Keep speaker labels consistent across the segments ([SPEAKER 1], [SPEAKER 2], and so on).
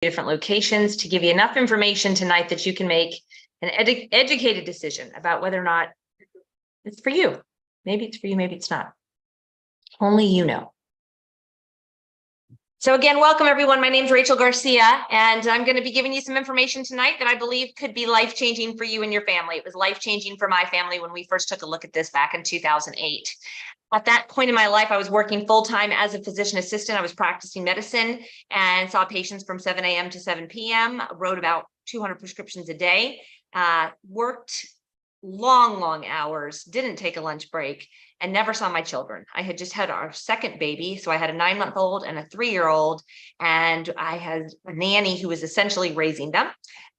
[SPEAKER 1] different locations to give you enough information tonight that you can make an educated decision about whether or not it's for you. Maybe it's for you, maybe it's not. Only you know. So again, welcome everyone. My name is Rachel Garcia, and I'm going to be giving you some information tonight that I believe could be life-changing for you and your family. It was life-changing for my family when we first took a look at this back in 2008. At that point in my life, I was working full-time as a physician assistant. I was practicing medicine and saw patients from 7 a.m. to 7 p.m., wrote about 200 prescriptions a day, worked long hours, didn't take a lunch break, and never saw my children. I had just had our second baby. So I had a 9-month-old and a 3-year-old, and I had a nanny who was essentially raising them,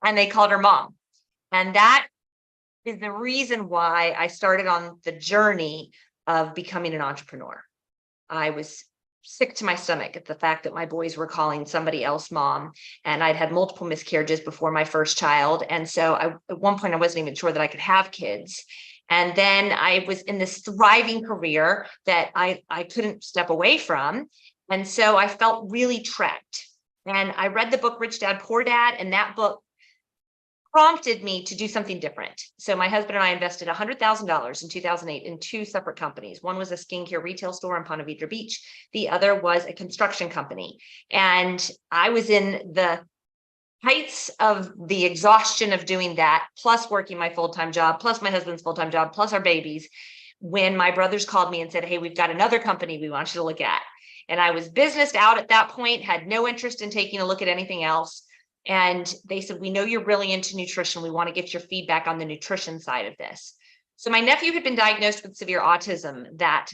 [SPEAKER 1] and they called her mom. And that is the reason why I started on the journey of becoming an entrepreneur. I was sick to my stomach at the fact that my boys were calling somebody else mom, and I'd had multiple miscarriages before my first child. And so at one point I wasn't even sure that I could have kids. And then I was in this thriving career that I couldn't step away from. And so I felt really trapped. And I read the book, Rich Dad, Poor Dad, and that book prompted me to do something different. So my husband and I invested $100,000 in 2008 in 2 separate companies. One was a skincare retail store in Ponte Vedra Beach. The other was a construction company. And I was in the heights of the exhaustion of doing that, plus working my full-time job, plus my husband's full-time job, plus our babies, when my brothers called me and said, hey, we've got another company we want you to look at. And I was businessed out at that point, had no interest in taking a look at anything else. And they said, we know you're really into nutrition. We want to get your feedback on the nutrition side of this. So my nephew had been diagnosed with severe autism that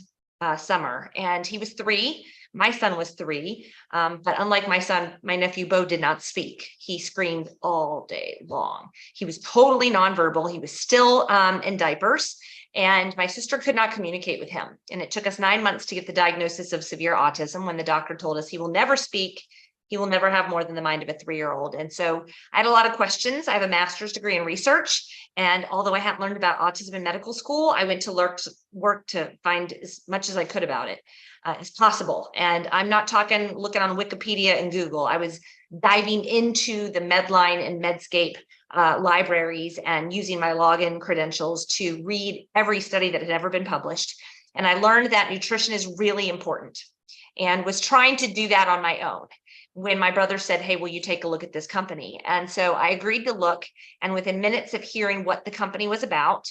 [SPEAKER 1] summer, and he was 3. My son was 3. But unlike my son, my nephew Bo did not speak. He screamed all day long. He was totally nonverbal. He was still in diapers, and my sister could not communicate with him. And it took us 9 months to get the diagnosis of severe autism, when the doctor told us he will never speak. He will never have more than the mind of a 3-year-old. And so I had a lot of questions. I have a master's degree in research. And although I hadn't learned about autism in medical school, I went to work to find as much as I could about it as possible. And I'm not talking looking on Wikipedia and Google. I was diving into the Medline and Medscape libraries and using my login credentials to read every study that had ever been published. And I learned that nutrition is really important, and was trying to do that on my own, when my brother said, hey, will you take a look at this company? And so I agreed to look. And within minutes of hearing what the company was about,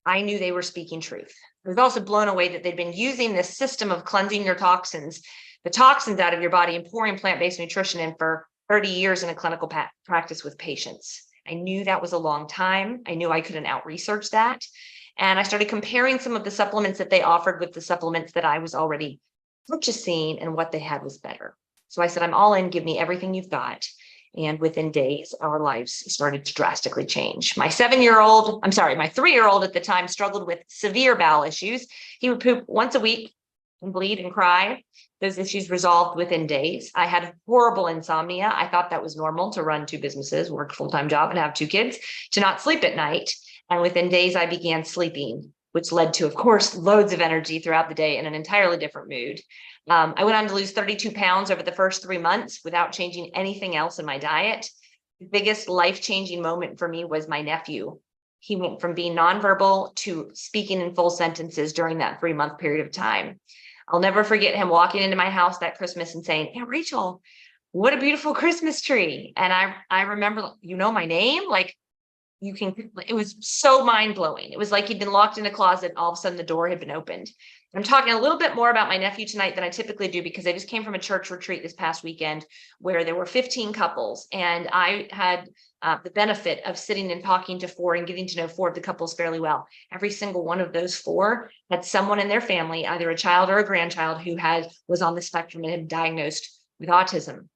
[SPEAKER 1] I knew they were speaking truth. I was also blown away that they'd been using this system of cleansing your toxins, the toxins out of your body, and pouring plant-based nutrition in for 30 years in a clinical practice with patients. I knew that was a long time. I knew I couldn't out-research that. And I started comparing some of the supplements that they offered with the supplements that I was already purchasing, and what they had was better. So I said, I'm all in, give me everything you've got. And within days, our lives started to drastically change. My 3-year-old at the time struggled with severe bowel issues. He would poop once a week and bleed and cry. Those issues resolved within days. I had horrible insomnia. I thought that was normal to run 2 businesses, work a full-time job, and have 2 kids, to not sleep at night. And within days, I began sleeping, which led to, of course, loads of energy throughout the day and an entirely different mood. I went on to lose 32 pounds over the first 3 months without changing anything else in my diet. The biggest life-changing moment for me was my nephew. He went from being nonverbal to speaking in full sentences during that 3-month period of time. I'll never forget him walking into my house that Christmas and saying, hey, Rachel, what a beautiful Christmas tree. And I remember, you know my name? Like, it was so mind-blowing. It was like he'd been locked in a closet and all of a sudden the door had been opened. I'm talking a little bit more about my nephew tonight than I typically do, because I just came from a church retreat this past weekend where there were 15 couples, and I had the benefit of sitting and talking to 4 and getting to know 4 of the couples fairly well. Every single one of those 4 had someone in their family, either a child or a grandchild, who was on the spectrum and had diagnosed with autism.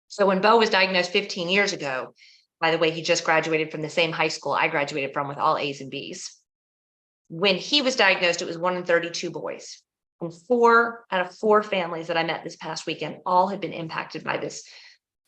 [SPEAKER 1] So when Bo was diagnosed 15 years ago, by the way, he just graduated from the same high school I graduated from with all A's and B's. When he was diagnosed, it was 1 in 32 boys. And 4 out of 4 families that I met this past weekend all had been impacted by this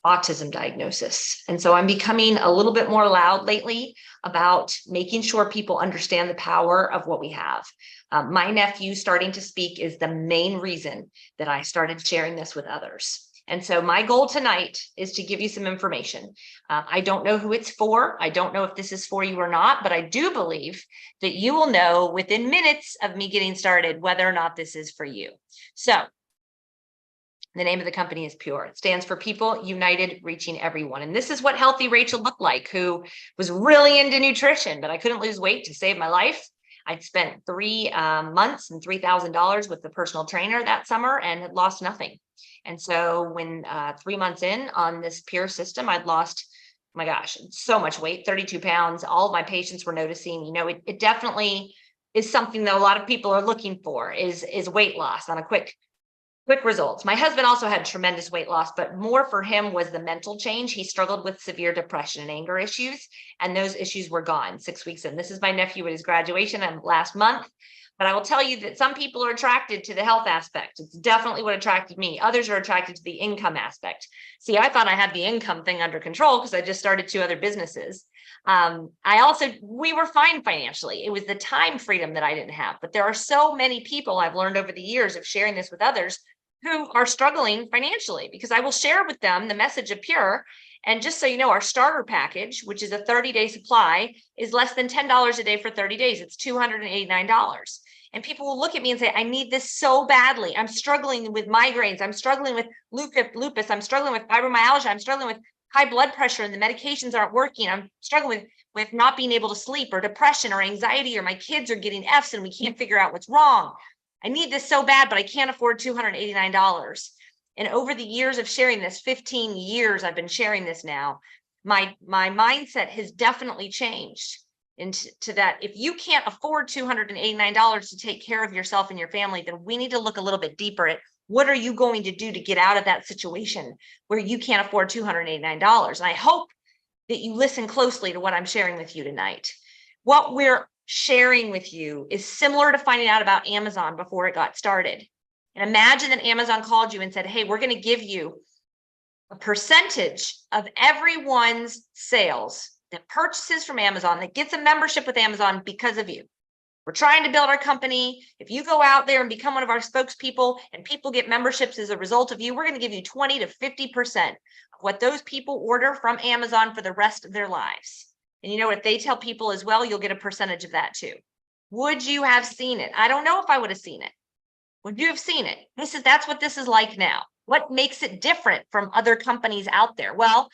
[SPEAKER 1] autism diagnosis. And so I'm becoming a little bit more loud lately about making sure people understand the power of what we have. My nephew starting to speak is the main reason that I started sharing this with others. And so my goal tonight is to give you some information. I don't know who it's for. I don't know if this is for you or not, but I do believe that you will know within minutes of me getting started whether or not this is for you. So the name of the company is PURE. It stands for People United Reaching Everyone. And this is what healthy Rachel looked like, who was really into nutrition, but I couldn't lose weight to save my life. I'd spent 3 months and $3,000 with the personal trainer that summer and had lost nothing. And so when 3 months in on this PURE system, I'd lost, oh my gosh, so much weight, 32 pounds. All of my patients were noticing, it definitely is something that a lot of people are looking for is weight loss on a quick results. My husband also had tremendous weight loss, but more for him was the mental change. He struggled with severe depression and anger issues, and those issues were gone 6 weeks in. This is my nephew at his graduation last month. But I will tell you that some people are attracted to the health aspect. It's definitely what attracted me. Others are attracted to the income aspect. See, I thought I had the income thing under control because I just started 2 other businesses. We were fine financially. It was the time freedom that I didn't have. But there are so many people I've learned over the years of sharing this with others who are struggling financially, because I will share with them the message of PURE. And just so you know, our starter package, which is a 30-day supply, is less than $10 a day for 30 days. It's $289. And people will look at me and say, I need this so badly. I'm struggling with migraines. I'm struggling with lupus. I'm struggling with fibromyalgia. I'm struggling with high blood pressure and the medications aren't working. I'm struggling with not being able to sleep, or depression or anxiety, or my kids are getting Fs and we can't figure out what's wrong. I need this so bad, but I can't afford $289. And over the years of sharing this, 15 years I've been sharing this now, my mindset has definitely changed into that. If you can't afford $289 to take care of yourself and your family, then we need to look a little bit deeper at what are you going to do to get out of that situation where you can't afford $289. And I hope that you listen closely to what I'm sharing with you tonight. What we're sharing with you is similar to finding out about Amazon before it got started. And imagine that Amazon called you and said, hey, we're going to give you a percentage of everyone's sales that purchases from Amazon, that gets a membership with Amazon because of you. We're trying to build our company. If you go out there and become one of our spokespeople and people get memberships as a result of you, we're going to give you 20 to 50% of what those people order from Amazon for the rest of their lives. And you know what, if they tell people as well, you'll get a percentage of that too. Would you have seen it? I don't know if I would have seen it. Would you have seen it? That's what this is like now. What makes it different from other companies out there? Well,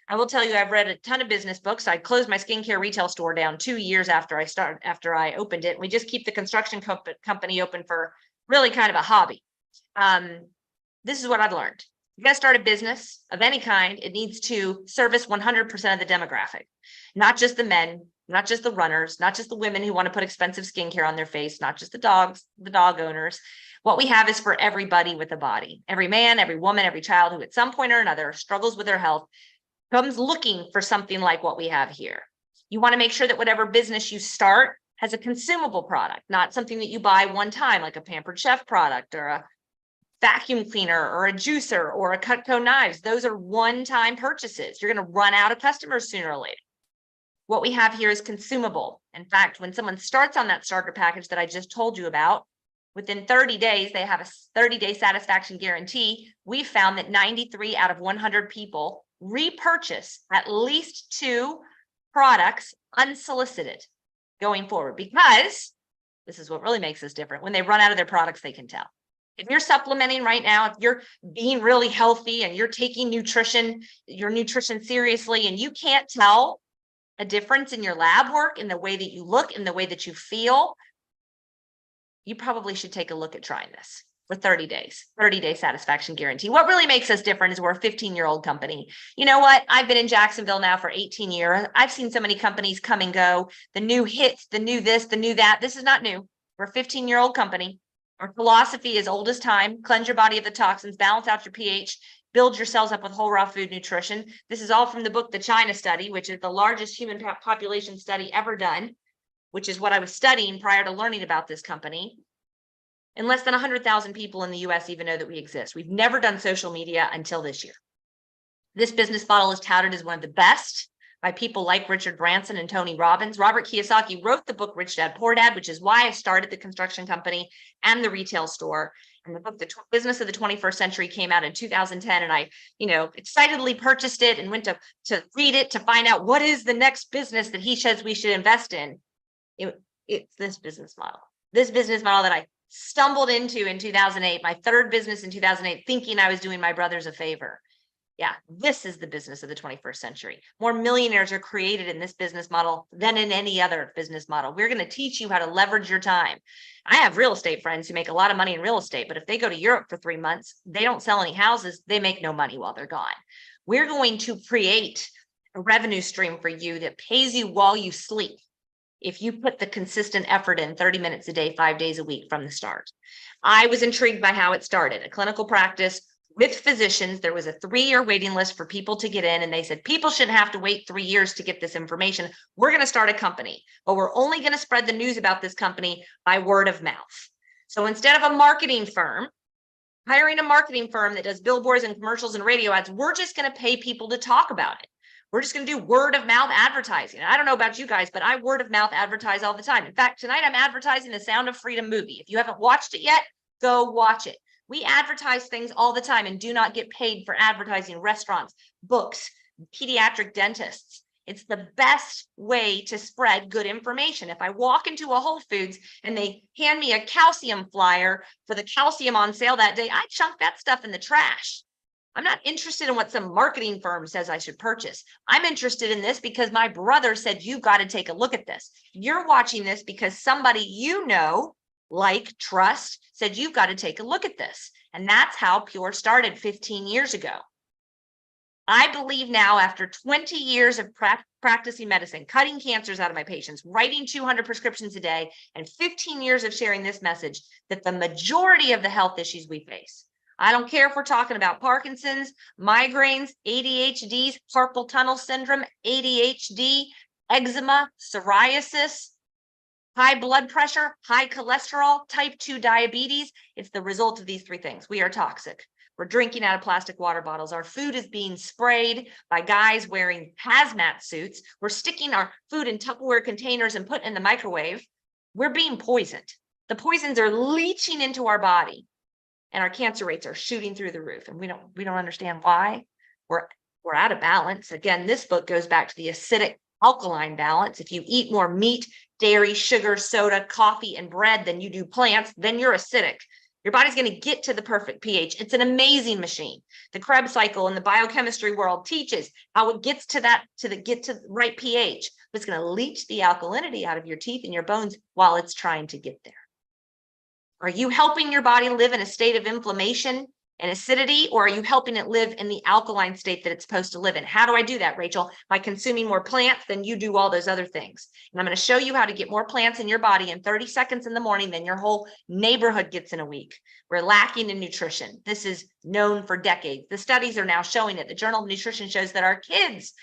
[SPEAKER 1] I will tell you, I've read a ton of business books. I closed my skincare retail store down 2 years after I opened it. We just keep the construction company open for really kind of a hobby. This is what I've learned. You got to start a business of any kind. It needs to service 100% of the demographic, not just the men, not just the runners, not just the women who want to put expensive skincare on their face, not just the dogs, the dog owners. What we have is for everybody with a body, every man, every woman, every child who at some point or another struggles with their health, comes looking for something like what we have here. You want to make sure that whatever business you start has a consumable product, not something that you buy one time, like a Pampered Chef product or a vacuum cleaner or a juicer or a Cutco knives. Those are one-time purchases. You're going to run out of customers sooner or later. What we have here is consumable. In fact, when someone starts on that starter package that I just told you about, within 30 days, they have a 30-day satisfaction guarantee. We found that 93 out of 100 people repurchase at least 2 products unsolicited going forward, because this is what really makes us different. When they run out of their products, they can tell. If you're supplementing right now, if you're being really healthy and you're taking your nutrition seriously, and you can't tell a difference in your lab work, in the way that you look, in the way that you feel, you probably should take a look at trying this for 30 days, 30-day satisfaction guarantee. What really makes us different is we're a 15-year-old company. You know what? I've been in Jacksonville now for 18 years. I've seen so many companies come and go, the new hits, the new this, the new that. This is not new. We're a 15-year-old company. Our philosophy is old as time: cleanse your body of the toxins, balance out your pH, build your cells up with whole raw food nutrition. This is all from the book, The China Study, which is the largest human population study ever done, which is what I was studying prior to learning about this company. And less than 100,000 people in the US even know that we exist. We've never done social media until this year. This business model is touted as one of the best by people like Richard Branson and Tony Robbins. Robert Kiyosaki wrote the book Rich Dad Poor Dad, which is why I started the construction company and the retail store. And the book, Business of the 21st Century, came out in 2010. And I, excitedly purchased it and went to read it to find out what is the next business that he says we should invest in. It's this business model that I stumbled into in 2008, my third business in 2008, thinking I was doing my brothers a favor. Yeah, this is the business of the 21st century. More millionaires are created in this business model than in any other business model. We're going to teach you how to leverage your time. I have real estate friends who make a lot of money in real estate, but if they go to Europe for 3 months, they don't sell any houses, they make no money while they're gone. We're going to create a revenue stream for you that pays you while you sleep if you put the consistent effort in 30 minutes a day, 5 days a week from the start. I was intrigued by how it started, a clinical practice with physicians. There was a 3-year waiting list for people to get in, and they said people shouldn't have to wait 3 years to get this information. We're going to start a company, but we're only going to spread the news about this company by word of mouth. So instead of a marketing firm, hiring a marketing firm that does billboards and commercials and radio ads, we're just going to pay people to talk about it. We're just going to do word of mouth advertising. I don't know about you guys, but I word of mouth advertise all the time. In fact, tonight I'm advertising the Sound of Freedom movie. If you haven't watched it yet, go watch it. We advertise things all the time and do not get paid for advertising restaurants, books, pediatric dentists. It's the best way to spread good information. If I walk into a Whole Foods and they hand me a calcium flyer for the calcium on sale that day, I chunk that stuff in the trash. I'm not interested in what some marketing firm says I should purchase. I'm interested in this because my brother said, you've got to take a look at this. You're watching this because somebody you know, like, trust, said you've got to take a look at this. And that's how Pure started 15 years ago. I believe now, after 20 years of practicing medicine, cutting cancers out of my patients, writing 200 prescriptions a day, and 15 years of sharing this message, that the majority of the health issues we face, I don't care if we're talking about Parkinson's, migraines, ADHDs, carpal tunnel syndrome, ADHD, eczema, psoriasis, high blood pressure, high cholesterol, type 2 diabetes. It's the result of these 3 things. We are toxic. We're drinking out of plastic water bottles. Our food is being sprayed by guys wearing hazmat suits. We're sticking our food in Tupperware containers and putting in the microwave. We're being poisoned. The poisons are leaching into our body, and our cancer rates are shooting through the roof. And we don't understand why. We're out of balance. Again, this book goes back to the acidic alkaline balance. If you eat more meat, dairy, sugar, soda, coffee, and bread than you do plants, then you're acidic. Your body's going to get to the perfect pH. It's an amazing machine. The Krebs cycle in the biochemistry world teaches how it gets to the right pH. But it's going to leach the alkalinity out of your teeth and your bones while it's trying to get there. Are you helping your body live in a state of inflammation and acidity, or are you helping it live in the alkaline state that it's supposed to live in? How do I do that, Rachel? By consuming more plants than you do all those other things. And I'm going to show you how to get more plants in your body in 30 seconds in the morning than your whole neighborhood gets in a week. We're lacking in nutrition. This is known for decades. The studies are now showing it. The Journal of Nutrition shows that our kids,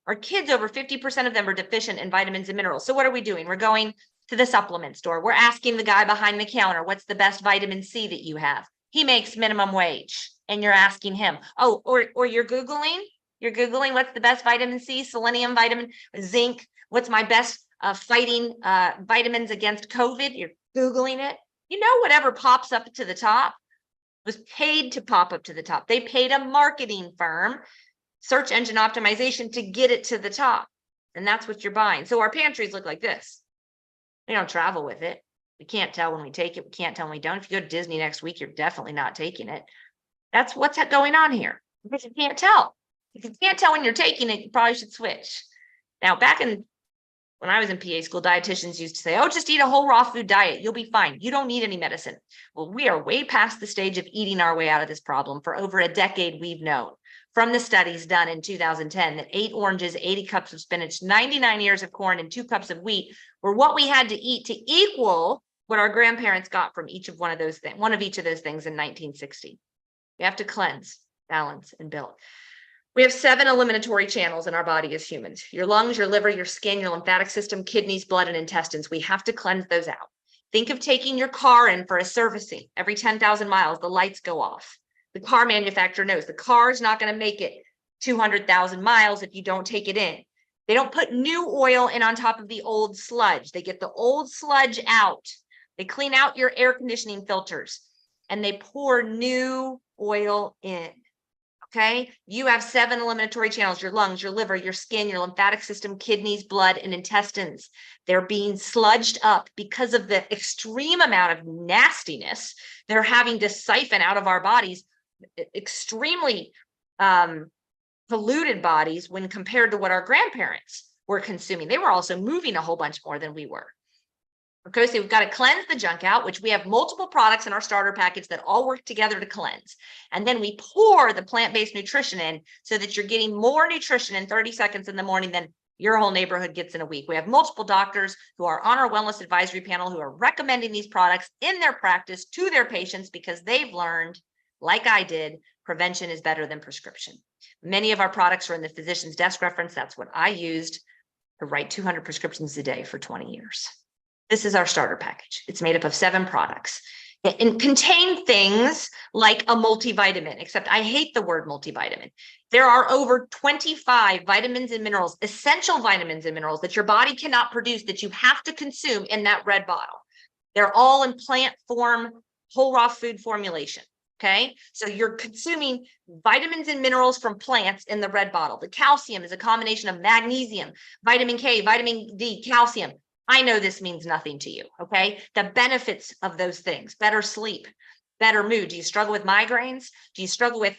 [SPEAKER 1] over 50% of them are deficient in vitamins and minerals. So what are we doing? We're going to the supplement store. We're asking the guy behind the counter, what's the best vitamin C that you have? He makes minimum wage, and you're asking him. Oh, or you're Googling what's the best vitamin C, selenium, vitamin, zinc, what's my best fighting vitamins against COVID? You're Googling it. Whatever pops up to the top was paid to pop up to the top. They paid a marketing firm, search engine optimization, to get it to the top. And that's what you're buying. So our pantries look like this. We don't travel with it. We can't tell when we take it. We can't tell when we don't. If you go to Disney next week, you're definitely not taking it. That's what's going on here, because you can't tell. If you can't tell when you're taking it, you probably should switch. Now, when I was in PA school, dietitians used to say, oh, just eat a whole raw food diet. You'll be fine. You don't need any medicine. Well, we are way past the stage of eating our way out of this problem. For over a decade, we've known from the studies done in 2010 that 8 oranges, 80 cups of spinach, 99 ears of corn, and 2 cups of wheat were what we had to eat to equal what our grandparents got from each of one of each of those things in 1960. We have to cleanse, balance, and build. We have 7 eliminatory channels in our body as humans: your lungs, your liver, your skin, your lymphatic system, kidneys, blood, and intestines. We have to cleanse those out. Think of taking your car in for a servicing. Every 10,000 miles, the lights go off. The car manufacturer knows the car is not going to make it 200,000 miles if you don't take it in. They don't put new oil in on top of the old sludge. They get the old sludge out. They clean out your air conditioning filters. and they pour new oil in. Okay, you have 7 eliminatory channels: your lungs, your liver, your skin, your lymphatic system, kidneys, blood, and intestines. They're being sludged up because of the extreme amount of nastiness they're having to siphon out of our bodies, extremely polluted bodies when compared to what our grandparents were consuming. They were also moving a whole bunch more than we were. Okay, so we've got to cleanse the junk out, which we have multiple products in our starter package that all work together to cleanse. And then we pour the plant-based nutrition in so that you're getting more nutrition in 30 seconds in the morning than your whole neighborhood gets in a week. We have multiple doctors who are on our wellness advisory panel who are recommending these products in their practice to their patients because they've learned, like I did, prevention is better than prescription. Many of our products are in the physician's desk reference. That's what I used to write 200 prescriptions a day for 20 years. This is our starter package. It's made up of 7 products. It contains things like a multivitamin, except I hate the word multivitamin. There are over 25 vitamins and minerals, essential vitamins and minerals that your body cannot produce that you have to consume in that red bottle. They're all in plant form, whole raw food formulation. Okay, so you're consuming vitamins and minerals from plants in the red bottle. The calcium is a combination of magnesium, vitamin K, vitamin D, calcium. I know this means nothing to you, okay? The benefits of those things: better sleep, better mood. Do you struggle with migraines? Do you struggle with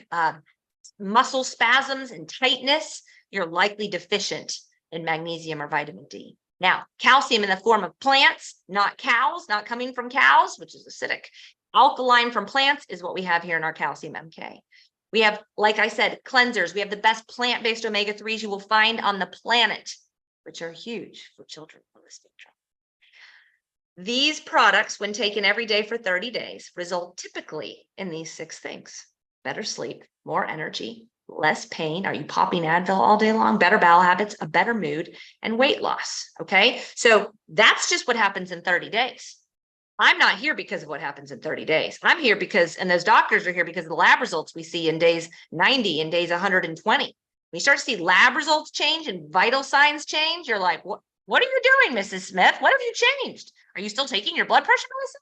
[SPEAKER 1] muscle spasms and tightness? You're likely deficient in magnesium or vitamin D. Now, calcium in the form of plants, not cows, not coming from cows, which is acidic. Alkaline from plants is what we have here in our calcium MK. We have, like I said, cleansers. We have the best plant-based omega-3s you will find on the planet, which are huge for children on the spectrum. These products, when taken every day for 30 days, result typically in these 6 things: better sleep, more energy, less pain. Are you popping Advil all day long? Better bowel habits, a better mood, and weight loss. Okay, so that's just what happens in 30 days. I'm not here because of what happens in 30 days. I'm here because, and those doctors are here because of the lab results we see in days 90 and days 120. When you start to see lab results change and vital signs change, you're like, what are you doing, Mrs. Smith? What have you changed? Are you still taking your blood pressure medicine?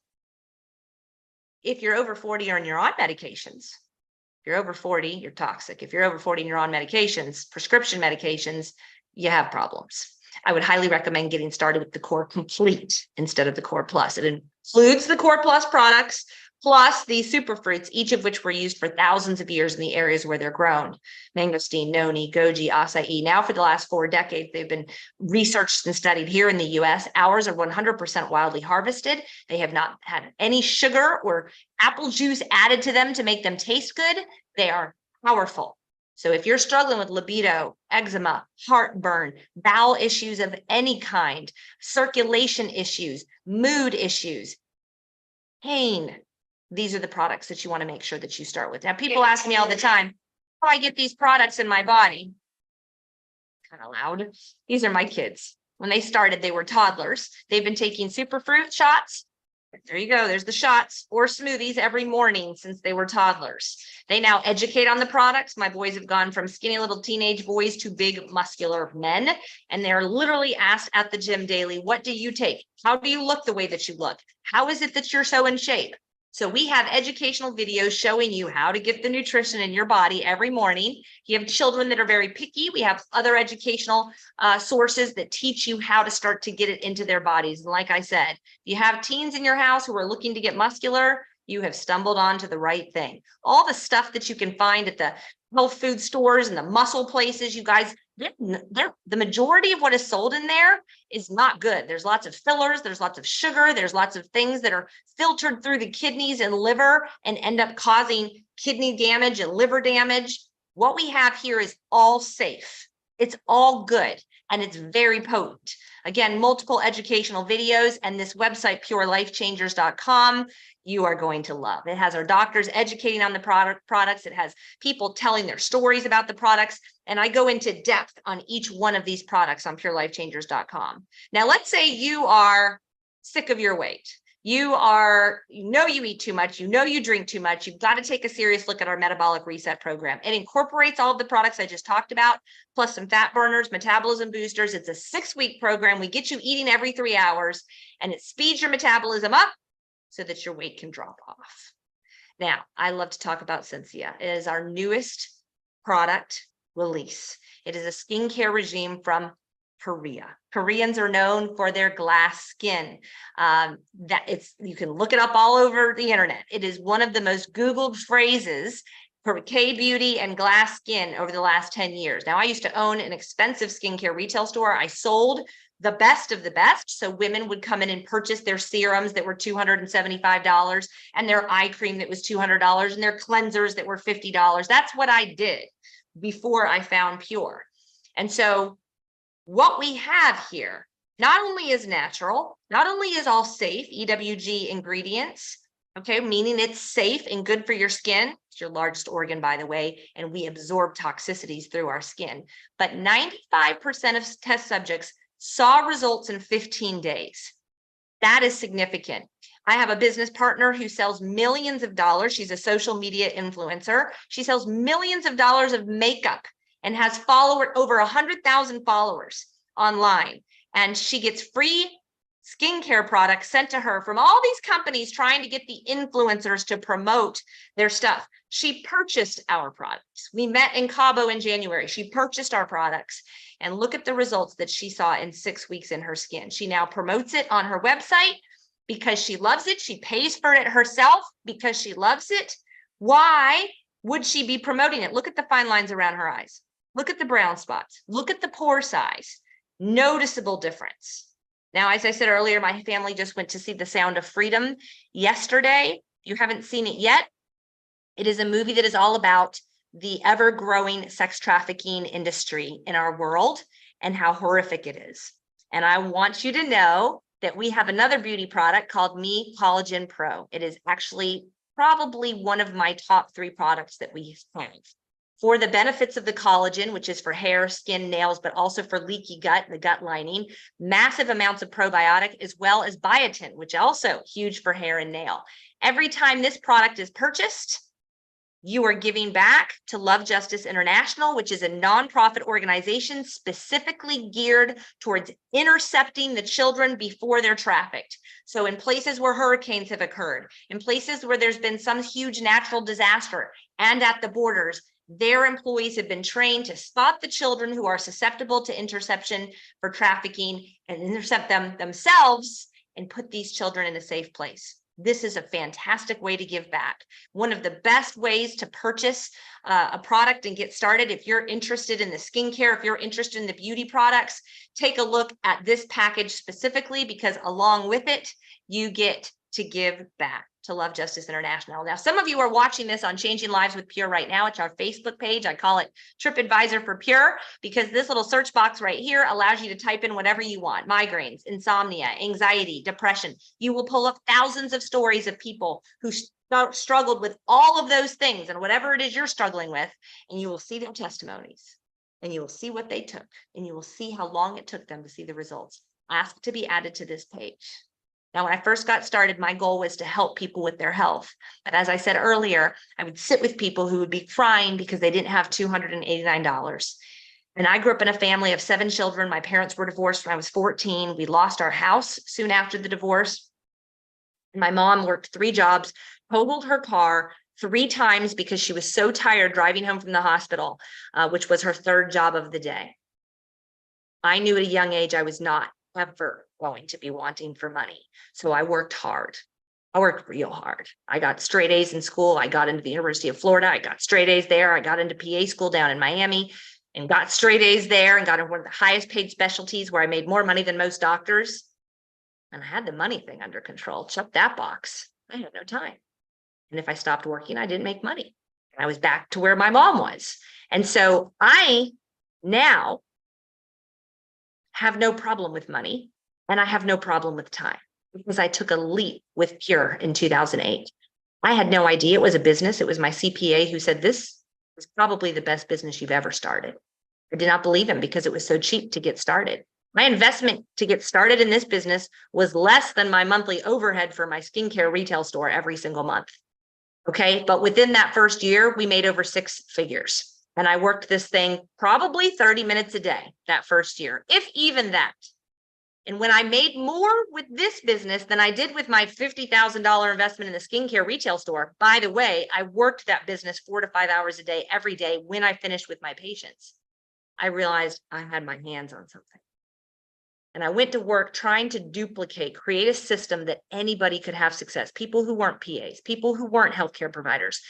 [SPEAKER 1] If you're over 40 or and you're on medications, if you're over 40, you're toxic. If you're over 40 and you're on medications, prescription medications, you have problems. I would highly recommend getting started with the Core Complete instead of the Core Plus. It includes the Core Plus products, plus these superfruits, each of which were used for thousands of years in the areas where they're grown: mangosteen, noni, goji, acai. Now, for the last 4 decades, they've been researched and studied here in the US. Ours are 100% wildly harvested. They have not had any sugar or apple juice added to them to make them taste good. They are powerful. So if you're struggling with libido, eczema, heartburn, bowel issues of any kind, circulation issues, mood issues, pain, these are the products that you want to make sure that you start with. Now, people ask me all the time, how do I get these products in my body? Kind of loud. These are my kids. When they started, they were toddlers. They've been taking superfruit shots. There you go. There's the shots or smoothies every morning since they were toddlers. They now educate on the products. My boys have gone from skinny little teenage boys to big muscular men. And they're literally asked at the gym daily, what do you take? How do you look the way that you look? How is it that you're so in shape? So we have educational videos showing you how to get the nutrition in your body every morning. If you have children that are very picky, we have other educational sources that teach you how to start to get it into their bodies. And like I said, if you have teens in your house who are looking to get muscular, you have stumbled onto the right thing. All the stuff that you can find at the health food stores and the muscle places, you guys, the majority of what is sold in there is not good. There's lots of fillers, there's lots of sugar, there's lots of things that are filtered through the kidneys and liver and end up causing kidney damage and liver damage. What we have here is all safe. It's all good, and it's very potent. Again, multiple educational videos, and this website, purelifechangers.com, you are going to love. It has our doctors educating on the products. It has people telling their stories about the products. And I go into depth on each one of these products on purelifechangers.com. Now, let's say you are sick of your weight. You eat too much, you drink too much. You've got to take a serious look at our metabolic reset program. It incorporates all of the products I just talked about, plus some fat burners, metabolism boosters. It's a 6-week program. We get you eating every 3 hours, and it speeds your metabolism up so that your weight can drop off. Now, I love to talk about Sensia. It is our newest product release. It is a skincare regime from Korea. Koreans are known for their glass skin. You can look it up all over the internet. It is one of the most Googled phrases for K-beauty and glass skin over the last 10 years. Now, I used to own an expensive skincare retail store. I sold the best of the best. So women would come in and purchase their serums that were $275 and their eye cream that was $200 and their cleansers that were $50. That's what I did before I found Pure. And so what we have here not only is natural, not only is all safe, EWG ingredients, okay, meaning it's safe and good for your skin. It's your largest organ, by the way, and we absorb toxicities through our skin. But 95% of test subjects saw results in 15 days. That is significant. I have a business partner who sells millions of dollars. She's a social media influencer. She sells millions of dollars of makeup and has over 100,000 followers online. And she gets free skincare products sent to her from all these companies trying to get the influencers to promote their stuff. She purchased our products. We met in Cabo in January. She purchased our products, and look at the results that she saw in 6 weeks in her skin. She now promotes it on her website because she loves it. She pays for it herself because she loves it. Why would she be promoting it? Look at the fine lines around her eyes. Look at the brown spots. Look at the pore size. Noticeable difference. Now, as I said earlier, my family just went to see The Sound of Freedom yesterday. If you haven't seen it yet, it is a movie that is all about the ever-growing sex trafficking industry in our world and how horrific it is. And I want you to know that we have another beauty product called Me Collagen Pro. It is actually probably one of my top 3 products that we have. For the benefits of the collagen, which is for hair, skin, nails, but also for leaky gut, the gut lining, massive amounts of probiotic, as well as biotin, which also huge for hair and nail. Every time this product is purchased, you are giving back to Love Justice International, which is a nonprofit organization specifically geared towards intercepting the children before they're trafficked. So in places where hurricanes have occurred, in places where there's been some huge natural disaster, and at the borders, their employees have been trained to spot the children who are susceptible to interception for trafficking and intercept them themselves and put these children in a safe place. This is a fantastic way to give back. One of the best ways to purchase a product and get started. If you're interested in the skincare, if you're interested in the beauty products, take a look at this package specifically, because along with it, you get to give back to Love Justice International. Now, some of you are watching this on Changing Lives with Pure right now. It's our Facebook page. I call it TripAdvisor for Pure, because this little search box right here allows you to type in whatever you want: migraines, insomnia, anxiety, depression. You will pull up thousands of stories of people who struggled with all of those things and whatever it is you're struggling with, and you will see their testimonies, and you will see what they took, and you will see how long it took them to see the results. Ask to be added to this page. Now, when I first got started, my goal was to help people with their health. But as I said earlier, I would sit with people who would be crying because they didn't have $289. And I grew up in a family of 7 children. My parents were divorced when I was 14. We lost our house soon after the divorce. And my mom worked 3 jobs, totaled her car 3 times because she was so tired driving home from the hospital, which was her 3rd job of the day. I knew at a young age I was not ever going to be wanting for money. So I worked hard. I worked real hard. I got straight A's in school. I got into the University of Florida. I got straight A's there. I got into PA school down in Miami and got straight A's there and got in one of the highest paid specialties where I made more money than most doctors. And I had the money thing under control. Check that box. I had no time. And if I stopped working, I didn't make money. I was back to where my mom was. And so I now have no problem with money, and I have no problem with time, because I took a leap with Pure in 2008. I had no idea it was a business. It was my CPA who said, this is probably the best business you've ever started. I did not believe him because it was so cheap to get started. My investment to get started in this business was less than my monthly overhead for my skincare retail store every single month. Okay. But within that first year, we made over 6 figures. And I worked this thing probably 30 minutes a day that first year, if even that. And when I made more with this business than I did with my $50,000 investment in the skincare retail store, by the way, I worked that business 4 to 5 hours a day, every day when I finished with my patients. I realized I had my hands on something. And I went to work trying to duplicate, create a system that anybody could have success. People who weren't PAs, people who weren't healthcare providers,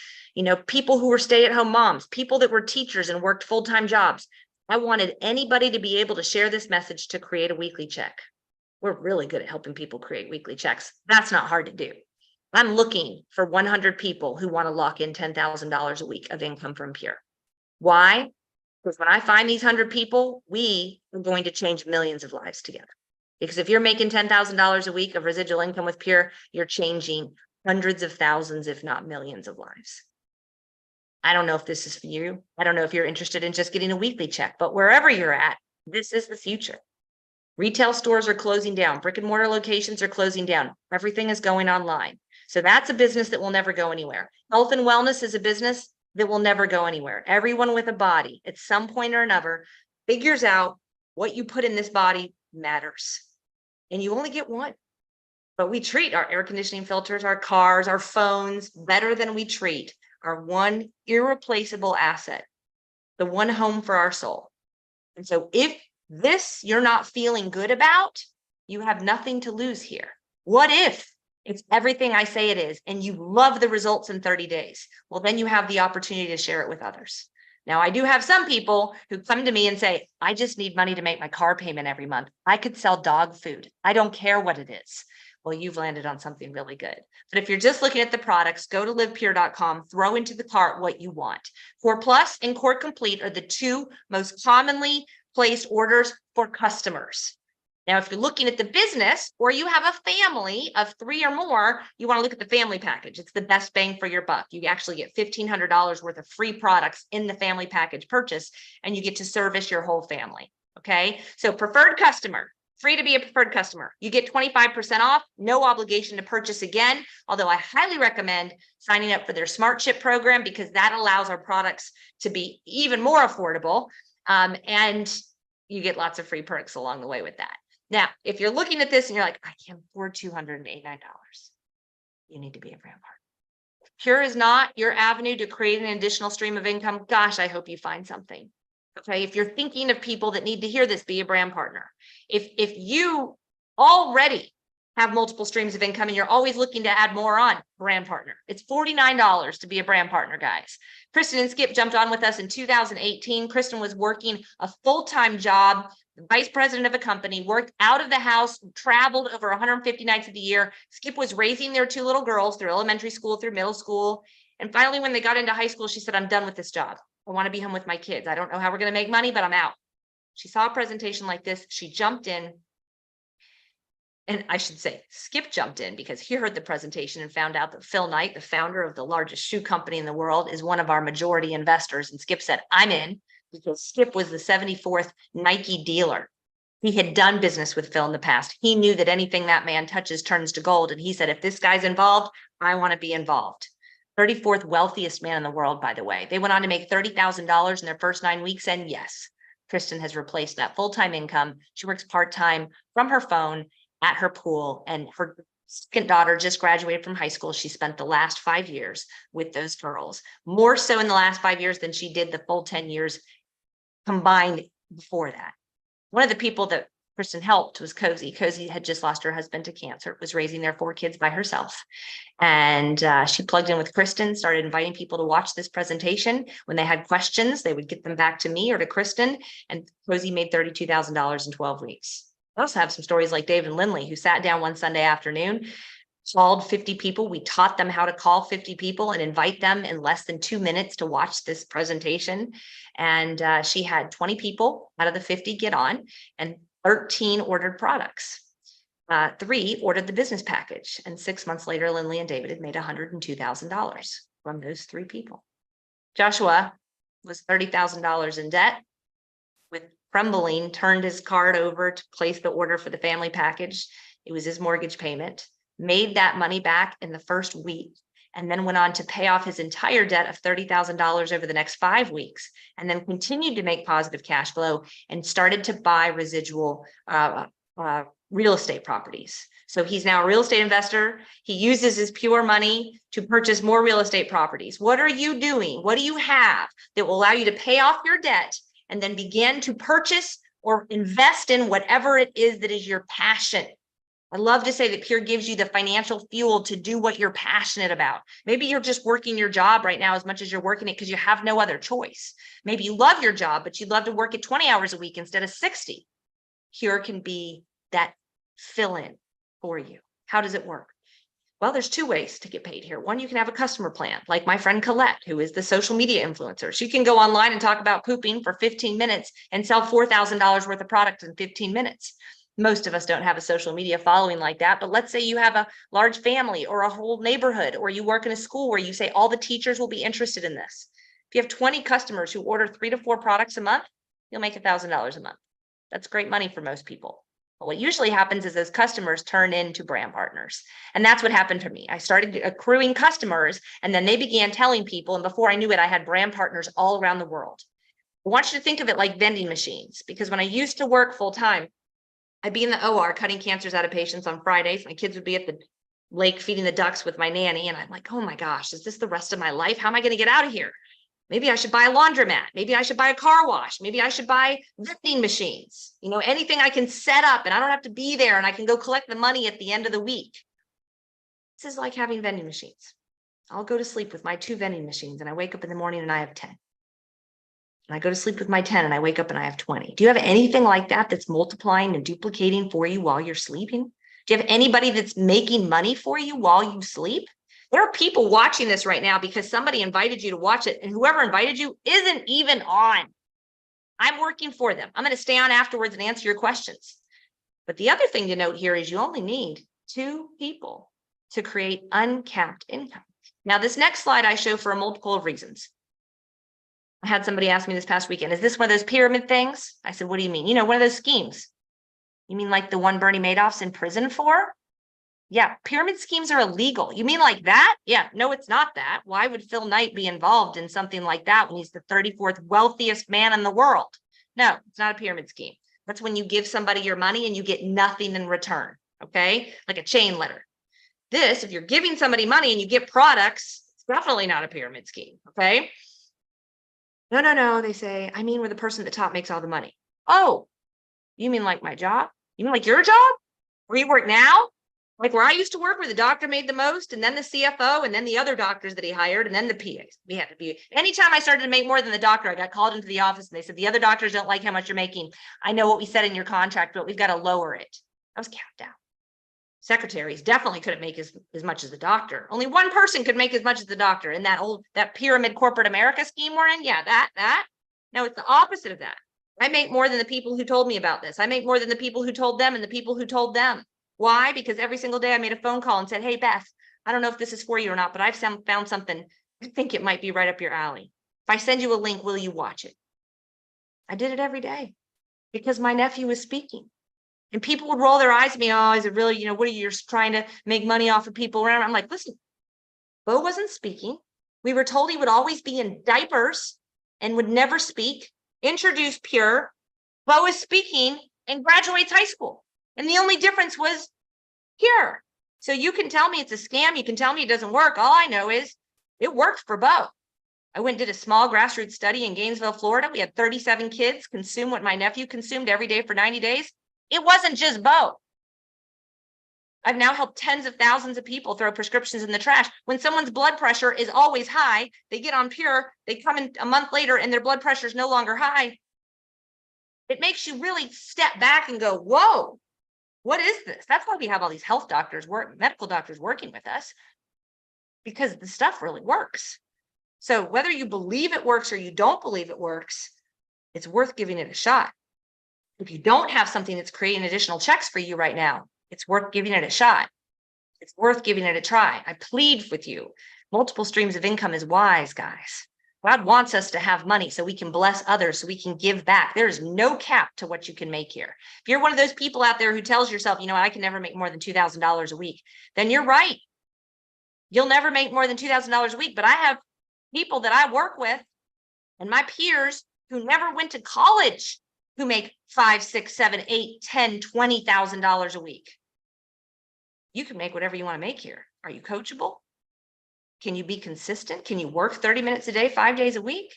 [SPEAKER 1] people who were stay-at-home moms, people that were teachers and worked full-time jobs. I wanted anybody to be able to share this message to create a weekly check. We're really good at helping people create weekly checks. That's not hard to do. I'm looking for 100 people who want to lock in $10,000 a week of income from Pure. Why? Because when I find these 100 people, we are going to change millions of lives together. Because if you're making $10,000 a week of residual income with Pure, you're changing hundreds of thousands, if not millions of lives. I don't know if this is for you. I don't know if you're interested in just getting a weekly check, but wherever you're at, this is the future. Retail stores are closing down. Brick and mortar locations are closing down. Everything is going online. So that's a business that will never go anywhere. Health and wellness is a business that will never go anywhere. Everyone with a body at some point or another figures out what you put in this body matters. And you only get one. But we treat our air conditioning filters, our cars, our phones better than we treat our one irreplaceable asset, the one home for our soul. And so if this you're not feeling good about, you have nothing to lose here. What if it's everything I say it is and you love the results in 30 days? Well, then you have the opportunity to share it with others. Now, I do have some people who come to me and say, I just need money to make my car payment every month. I could sell dog food. I don't care what it is. Well, you've landed on something really good. But if you're just looking at the products, go to livepure.com, throw into the cart what you want. Core Plus and Core Complete are the two most commonly placed orders for customers. Now, if you're looking at the business or you have a family of 3 or more, you want to look at the family package. It's the best bang for your buck. You actually get $1,500 worth of free products in the family package purchase, and you get to service your whole family. Okay. So preferred customer, free to be a preferred customer. You get 25% off, no obligation to purchase again. Although I highly recommend signing up for their Smart Ship program because that allows our products to be even more affordable. And you get lots of free perks along the way with that. Now, if you're looking at this and you're like, I can't afford $289, you need to be a brand partner. Pure is not your avenue to create an additional stream of income. Gosh, I hope you find something. Okay, if you're thinking of people that need to hear this, be a brand partner. If you already have multiple streams of income and you're always looking to add more on, brand partner. It's $49 to be a brand partner, guys. Kristen and Skip jumped on with us in 2018. Kristen was working a full-time job, vice president of a company, worked out of the house, traveled over 150 nights of the year. Skip was raising their 2 little girls through elementary school, through middle school. And finally, when they got into high school, she said, I'm done with this job. I want to be home with my kids. I don't know how we're going to make money, but I'm out. She saw a presentation like this. She jumped in. And I should say, Skip jumped in because he heard the presentation and found out that Phil Knight, the founder of the largest shoe company in the world, is one of our majority investors. And Skip said, I'm in, because Skip was the 74th Nike dealer. He had done business with Phil in the past. He knew that anything that man touches turns to gold. And he said, if this guy's involved, I want to be involved. 34th wealthiest man in the world, by the way. They went on to make $30,000 in their first 9 weeks. And yes, Kristen has replaced that full-time income. She works part-time from her phone at her pool, and her second daughter just graduated from high school. She spent the last 5 years with those girls, more so in the last 5 years than she did the full 10 years combined before that. One of the people that Kristen helped was Cozy. Cozy had just lost her husband to cancer, was raising their 4 kids by herself. And she plugged in with Kristen, started inviting people to watch this presentation. When they had questions, they would get them back to me or to Kristen, and Cozy made $32,000 in 12 weeks. I also have some stories like Dave and Lindley, who sat down one Sunday afternoon, called 50 people. We taught them how to call 50 people and invite them in less than 2 minutes to watch this presentation. And she had 20 people out of the 50 get on, and 13 ordered products. 3 ordered the business package. And 6 months later, Lindley and David had made $102,000 from those 3 people. Joshua was $30,000 in debt. With trembling, turned his card over to place the order for the family package. It was his mortgage payment, made that money back in the first week, and then went on to pay off his entire debt of $30,000 over the next 5 weeks, and then continued to make positive cash flow and started to buy residual real estate properties. So he's now a real estate investor. He uses his pure money to purchase more real estate properties. What are you doing? What do you have that will allow you to pay off your debt and then begin to purchase or invest in whatever it is that is your passion? I love to say that Pure gives you the financial fuel to do what you're passionate about. Maybe you're just working your job right now as much as you're working it because you have no other choice. Maybe you love your job, but you'd love to work it 20 hours a week instead of 60. Pure can be that fill-in for you. How does it work? Well, there's two ways to get paid here. One, you can have a customer plan, like my friend Colette, who is the social media influencer. She can go online and talk about pooping for 15 minutes and sell $4,000 worth of product in 15 minutes. Most of us don't have a social media following like that, but let's say you have a large family or a whole neighborhood, or you work in a school where you say all the teachers will be interested in this. If you have 20 customers who order 3 to 4 products a month, you'll make $1,000 a month. That's great money for most people. But what usually happens is those customers turn into brand partners. And that's what happened for me. I started accruing customers, and then they began telling people. And before I knew it, I had brand partners all around the world. I want you to think of it like vending machines, because when I used to work full time, I'd be in the OR cutting cancers out of patients on Fridays. My kids would be at the lake feeding the ducks with my nanny. And I'm like, oh my gosh, is this the rest of my life? How am I going to get out of here? Maybe I should buy a laundromat. Maybe I should buy a car wash. Maybe I should buy vending machines. You know, anything I can set up and I don't have to be there and I can go collect the money at the end of the week. This is like having vending machines. I'll go to sleep with my 2 vending machines and I wake up in the morning and I have 10. And I go to sleep with my 10 and I wake up and I have 20. Do you have anything like that that's multiplying and duplicating for you while you're sleeping? Do you have anybody that's making money for you while you sleep? There are people watching this right now because somebody invited you to watch it, and whoever invited you isn't even on. I'm working for them. I'm going to stay on afterwards and answer your questions. But the other thing to note here is you only need 2 people to create uncapped income. Now, this next slide I show for a multiple of reasons. I had somebody ask me this past weekend, is this one of those pyramid things? I said, what do you mean? You know, one of those schemes. You mean like the one Bernie Madoff's in prison for? Yeah, pyramid schemes are illegal. You mean like that? Yeah, no, it's not that. Why would Phil Knight be involved in something like that when he's the 34th wealthiest man in the world? No, it's not a pyramid scheme. That's when you give somebody your money and you get nothing in return, okay? Like a chain letter. This, if you're giving somebody money and you get products, it's definitely not a pyramid scheme, okay? No, they say, I mean, we're the person at the top makes all the money. Oh, you mean like my job? You mean like your job? Where you work now? Like where I used to work, where the doctor made the most, and then the CFO, and then the other doctors that he hired, and then the PAs. We had to be. Anytime I started to make more than the doctor, I got called into the office and they said, the other doctors don't like how much you're making. I know what we said in your contract, but we've got to lower it. I was capped out. Secretaries definitely couldn't make as much as the doctor. Only one person could make as much as the doctor in that pyramid corporate America scheme we're in. Yeah, that. No, it's the opposite of that. I make more than the people who told me about this. I make more than the people who told them and the people who told them. Why? Because every single day I made a phone call and said, hey, Beth, I don't know if this is for you or not, but I've found something. I think it might be right up your alley. If I send you a link, will you watch it? I did it every day because my nephew was speaking. And people would roll their eyes at me. Oh, is it really, what are you, you're trying to make money off of people around? I'm like, listen, Bo wasn't speaking. We were told he would always be in diapers and would never speak. Introduce Pure. Bo is speaking and graduates high school. And the only difference was Pure. So you can tell me it's a scam. You can tell me it doesn't work. All I know is it worked for Bo. I went and did a small grassroots study in Gainesville, Florida. We had 37 kids consume what my nephew consumed every day for 90 days. It wasn't just Bo. I've now helped tens of thousands of people throw prescriptions in the trash. When someone's blood pressure is always high, they get on Pure, they come in a month later and their blood pressure is no longer high. It makes you really step back and go, whoa, what is this? That's why we have all these health doctors, medical doctors working with us, because the stuff really works. So whether you believe it works or you don't believe it works, it's worth giving it a shot. If you don't have something that's creating additional checks for you right now, it's worth giving it a shot. It's worth giving it a try. I plead with you. Multiple streams of income is wise, guys. God wants us to have money so we can bless others, so we can give back. There is no cap to what you can make here. If you're one of those people out there who tells yourself, I can never make more than $2,000 a week, then you're right. You'll never make more than $2,000 a week. But I have people that I work with and my peers who never went to college, who make $5, $6, $7, $8, $10, $20,000 a week. You can make whatever you want to make here. Are you coachable? Can you be consistent? Can you work 30 minutes a day, 5 days a week?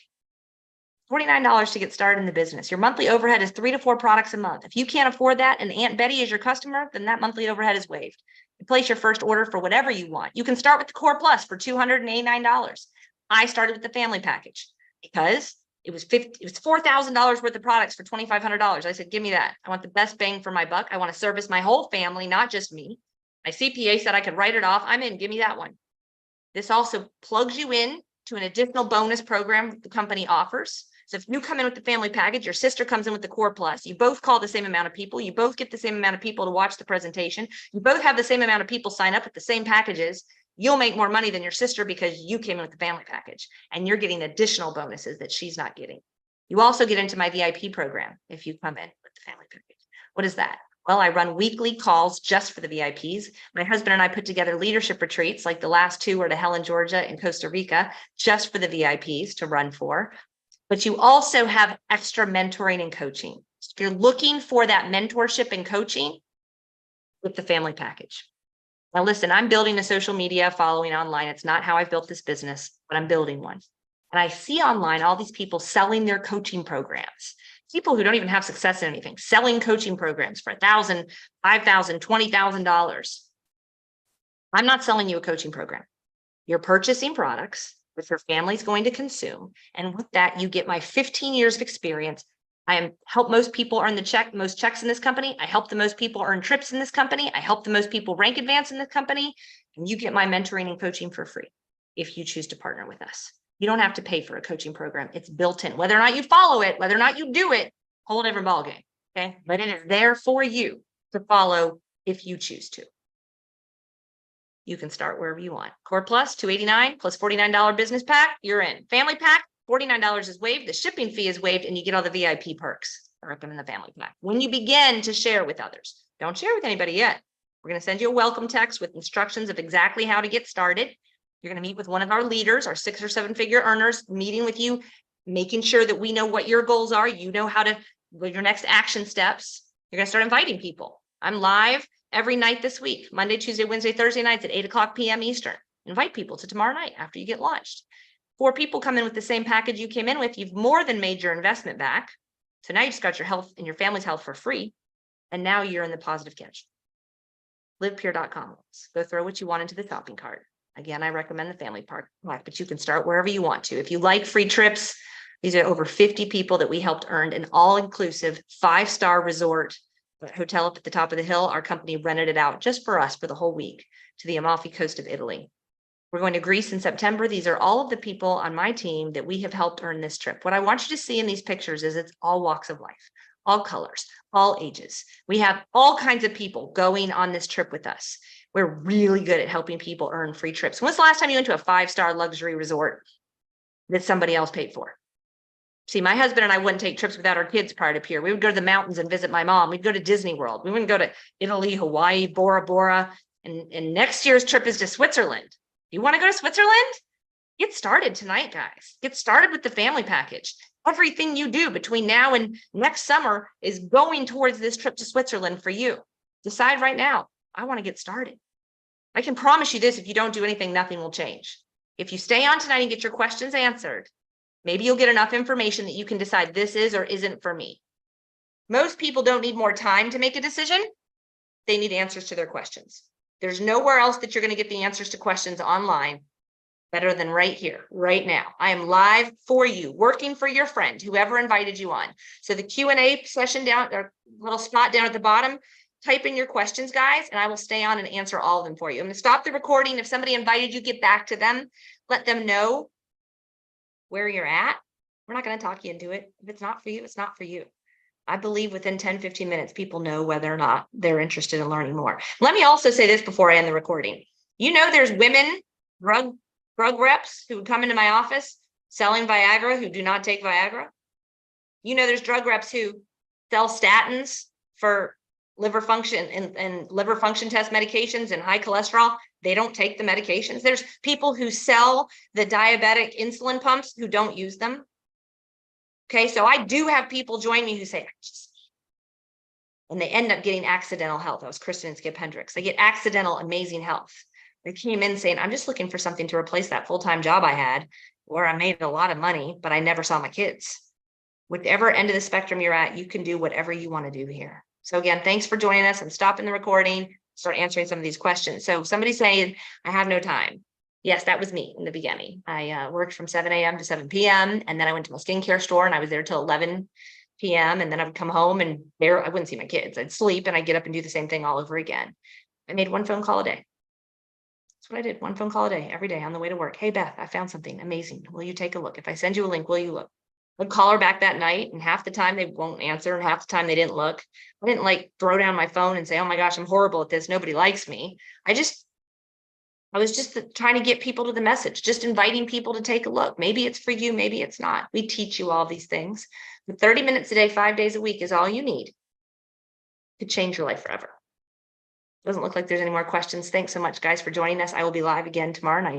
[SPEAKER 1] $49 to get started in the business. Your monthly overhead is 3 to 4 products a month. If you can't afford that and Aunt Betty is your customer, then that monthly overhead is waived. You place your first order for whatever you want. You can start with the Core Plus for $289. I started with the family package because it was $4,000 worth of products for $2,500. I said, give me that. I want the best bang for my buck. I want to service my whole family, not just me. My CPA said I could write it off. I'm in. Give me that one. This also plugs you in to an additional bonus program the company offers. So if you come in with the family package, your sister comes in with the Core Plus, you both call the same amount of people, you both get the same amount of people to watch the presentation, you both have the same amount of people sign up with the same packages, you'll make more money than your sister because you came in with the family package and you're getting additional bonuses that she's not getting. You also get into my VIP program if you come in with the family package. What is that? Well, I run weekly calls just for the VIPs. My husband and I put together leadership retreats, like the last 2 were to Helen, Georgia and Costa Rica, just for the VIPs to run for. But you also have extra mentoring and coaching. If you're looking for that mentorship and coaching, with the family package. Now, listen, I'm building a social media following online. It's not how I've built this business, but I'm building one. And I see online all these people selling their coaching programs. People who don't even have success in anything, selling coaching programs for $1,000, $5,000, $20,000. I'm not selling you a coaching program. You're purchasing products that your family's going to consume. And with that, you get my 15 years of experience. I help most people earn most checks in this company. I help the most people earn trips in this company. I help the most people rank advance in this company. And you get my mentoring and coaching for free if you choose to partner with us. You don't have to pay for a coaching program. It's built in. Whether or not you follow it, whether or not you do it, whole different ballgame. Okay. But it is there for you to follow if you choose to. You can start wherever you want. Core Plus, $289 plus $49 business pack, you're in. Family pack, $49 is waived. The shipping fee is waived, and you get all the VIP perks are up in the family pack. When you begin to share with others, don't share with anybody yet. We're going to send you a welcome text with instructions of exactly how to get started. You're going to meet with one of our leaders, our 6 or 7 figure earners, meeting with you, making sure that we know what your goals are. You know how to, what your next action steps. You're going to start inviting people. I'm live every night this week, Monday, Tuesday, Wednesday, Thursday nights at 8:00 p.m. Eastern. Invite people to tomorrow night after you get launched. 4 people come in with the same package you came in with. You've more than made your investment back. So now you just got your health and your family's health for free. And now you're in the positive catch. Livepure.com. Go throw what you want into the shopping cart. Again, I recommend the family pack, but you can start wherever you want to. If you like free trips, these are over 50 people that we helped earn an all-inclusive 5-star resort hotel up at the top of the hill. Our company rented it out just for us for the whole week to the Amalfi Coast of Italy. We're going to Greece in September. These are all of the people on my team that we have helped earn this trip. What I want you to see in these pictures is it's all walks of life, all colors, all ages. We have all kinds of people going on this trip with us. We're really good at helping people earn free trips. When's the last time you went to a 5-star luxury resort that somebody else paid for? See, my husband and I wouldn't take trips without our kids prior to Pier. We would go to the mountains and visit my mom. We'd go to Disney World. We wouldn't go to Italy, Hawaii, Bora Bora. And next year's trip is to Switzerland. You want to go to Switzerland? Get started tonight, guys. Get started with the family package. Everything you do between now and next summer is going towards this trip to Switzerland for you. Decide right now, I want to get started. I can promise you this, if you don't do anything, nothing will change. If you stay on tonight and get your questions answered, maybe you'll get enough information that you can decide this is or isn't for me. Most people don't need more time to make a decision. They need answers to their questions. There's nowhere else that you're going to get the answers to questions online better than right here, right now. I am live for you, working for your friend, whoever invited you on. So the Q&A session down, or little spot down at the bottom, type in your questions, guys, and I will stay on and answer all of them for you. I'm going to stop the recording. If somebody invited you, get back to them. Let them know where you're at. We're not going to talk you into it. If it's not for you, it's not for you. I believe within 10, 15 minutes, people know whether or not they're interested in learning more. Let me also say this before I end the recording. You know, there's women, drug reps who would come into my office selling Viagra who do not take Viagra. You know, there's drug reps who sell statins for liver function and liver function test medications and high cholesterol. They don't take the medications. There's people who sell the diabetic insulin pumps who don't use them. Okay, so I do have people join me who say, and they end up getting accidental health. That was Kristen and Skip Hendricks. They get accidental, amazing health. They came in saying, I'm just looking for something to replace that full-time job I had, where I made a lot of money, but I never saw my kids. Whichever end of the spectrum you're at, you can do whatever you want to do here. So again, thanks for joining us. I'm stopping the recording, start answering some of these questions. So somebody's saying, I have no time. Yes, that was me in the beginning. I worked from 7 a.m. to 7 p.m. And then I went to my skincare store and I was there till 11 p.m. And then I would come home and there I wouldn't see my kids. I'd sleep and I'd get up and do the same thing all over again. I made one phone call a day. That's what I did. One phone call a day, every day on the way to work. Hey, Beth, I found something amazing. Will you take a look? If I send you a link, will you look? I'd call her back that night and half the time they won't answer and half the time they didn't look. I didn't like throw down my phone and say, oh my gosh, I'm horrible at this. Nobody likes me. I was just trying to get people to the message, just inviting people to take a look. Maybe it's for you, maybe it's not. We teach you all these things. But 30 minutes a day, 5 days a week is all you need to change your life forever. Doesn't look like there's any more questions. Thanks so much, guys, for joining us. I will be live again tomorrow night.